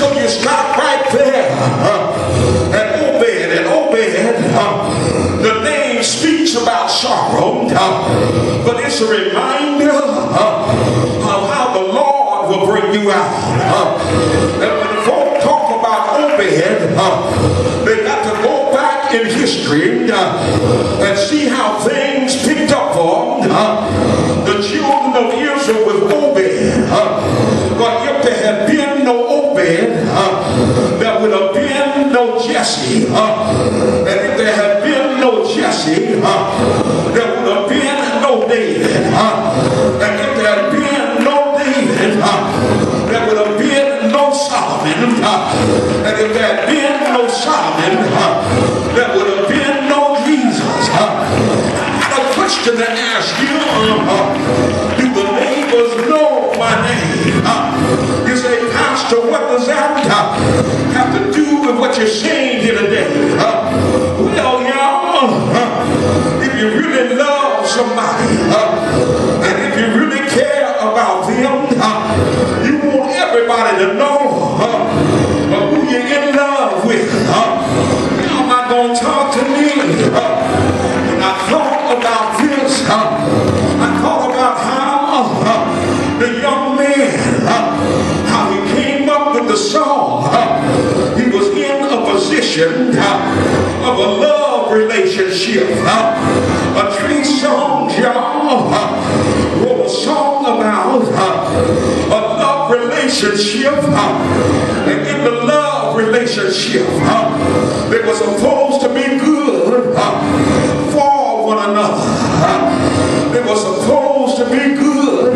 So you stop right there and Obed. And Obed, the name speaks about sorrow, but it's a reminder of how the Lord will bring you out. And when folk talk about Obed, they got to go back in history and see how things picked up for the children of Israel with Obed. But if there had been no Obed, there would have been no Jesse. And if there had been no Jesse, there would have been no David. And if there had been no David, there would have been no Solomon. And if there had been no Solomon, there would have been no Jesus. I got a question to ask you. Do the neighbors know my name? You say, Pastor, what does that have to do with what you're saying here today? Well, y'all, if you really love somebody, and if you really care about them, you want everybody to know who you're in love with. Y'all not going to talk to me. And I thought about this. I thought about how the young man, how he came up with the song. He was in a position of a love relationship. A tree song, y'all, wrote a song about a love relationship. And in the love relationship, they were supposed to be good for one another. They were supposed to be good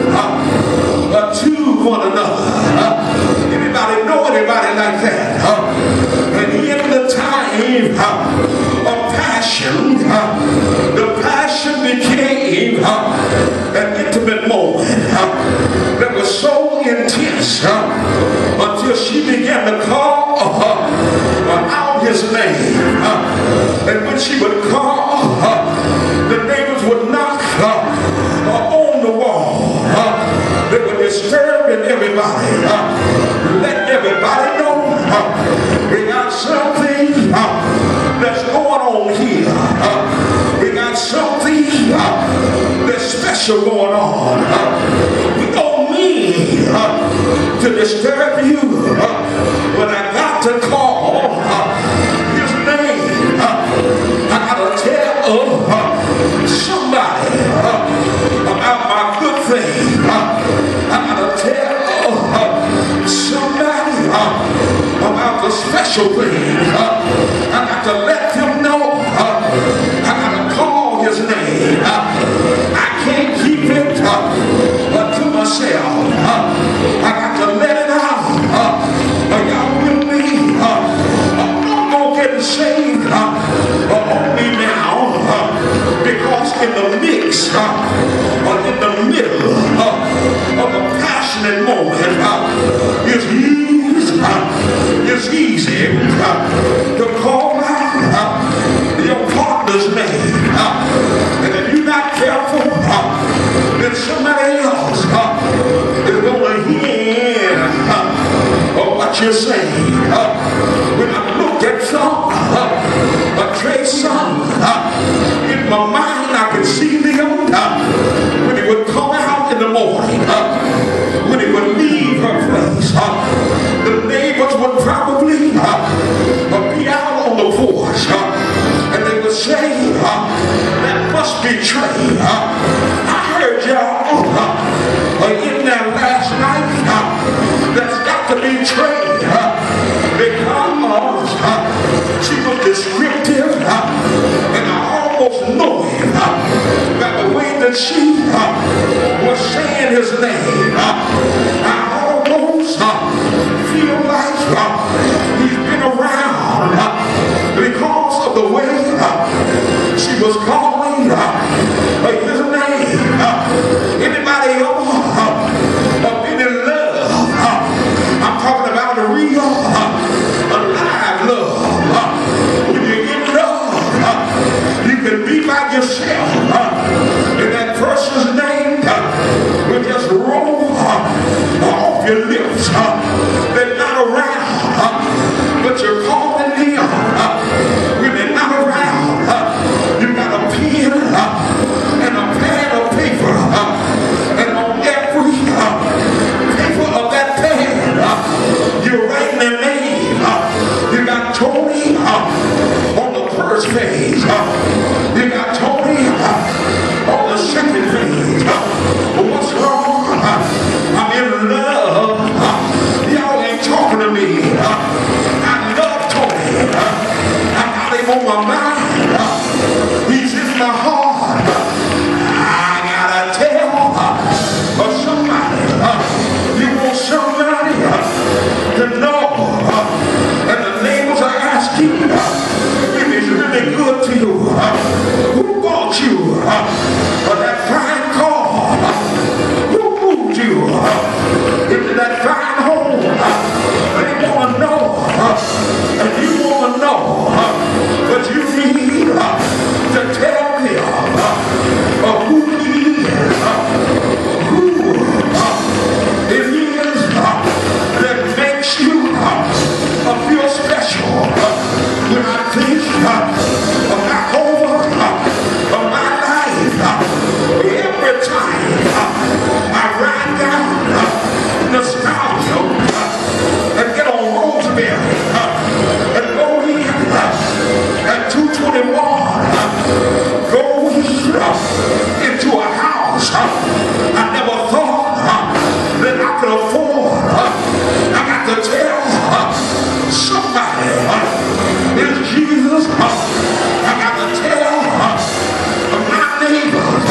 to one another. Anybody know anybody like that? And in the time of passion, the passion became an intimate moment that was so intense until she began to call out his name. And when she would call, the neighbors would knock on the wall. They were disturbing everybody. Let everybody know we got something that's going on here. We got something that's special going on. We don't mean to disturb you, but I got to call his name. I got to tell somebody about my good thing. I got to tell somebody about the special thing. I got to let them know. I got to call his name. I can't keep it to myself. I got to let it out. Y'all with me? I'm going to get saved only now because in the mix or in the middle of a passionate moment, it's easy to call out your partner's name. And if you're not careful, then somebody else is going to hear what you're saying. When I look at Trey's son, in my mind I can see them when he would come out in the morning, when he would leave her place. The neighbors would probably be out on the porch, and they would say, that must be Trey. I heard y'all in there last night. That's got to be Trey. Because she was descriptive, and I almost know him by the way that she was saying his name. I almost feel like he's been around because of the way she was calling his name. Anybody else been in love? I'm talking about a real alive love. When you're in love, you can be by yourself, and that person's name will just roll off your lips. They're not around in their name. You got Tony on the first page. You got Tony on the second page. What's wrong? I'm in love. Y'all ain't talking to me. I love Tony. I got him on my mind. He's in my heart. I gotta tell somebody. You want somebody to know, and the neighbors are asking if it's really good to you. Who bought you that fine car? Who moved you into that fine home? They want to know, and you want to know, but you need to tell them who he is, who it is that makes you feel special. When I think back over my life, every time I ride down nostalgia and get on Rosemary and go in at 221, go into a house I never thought that I could afford. I got to tell somebody it's Jesus. I got to tell my neighbors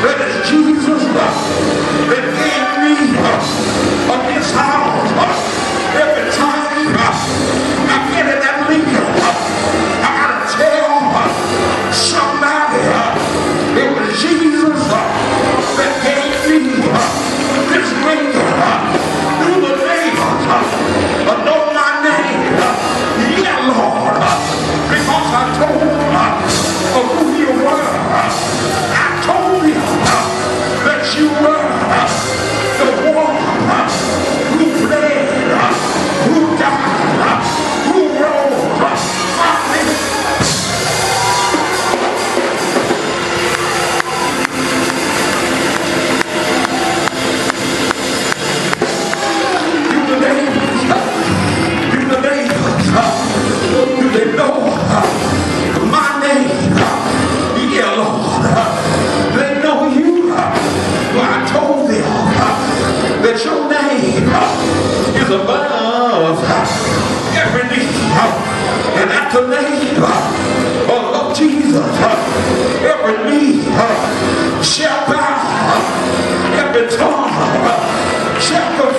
that it's Jesus that gave me this house. Every time I get in that Lincoln, I got to tell somebody it was Jesus that gave me this Lincoln. Through the neighbors know my name. Yeah, Lord, because I told who you were. I told him that you were the one who bled, who died, who rose. Do they know my name? Yeah, Lord. They know you. Well, I told them that your name is above every knee. And at the name of Jesus, every knee shall bow, every tongue shall confess.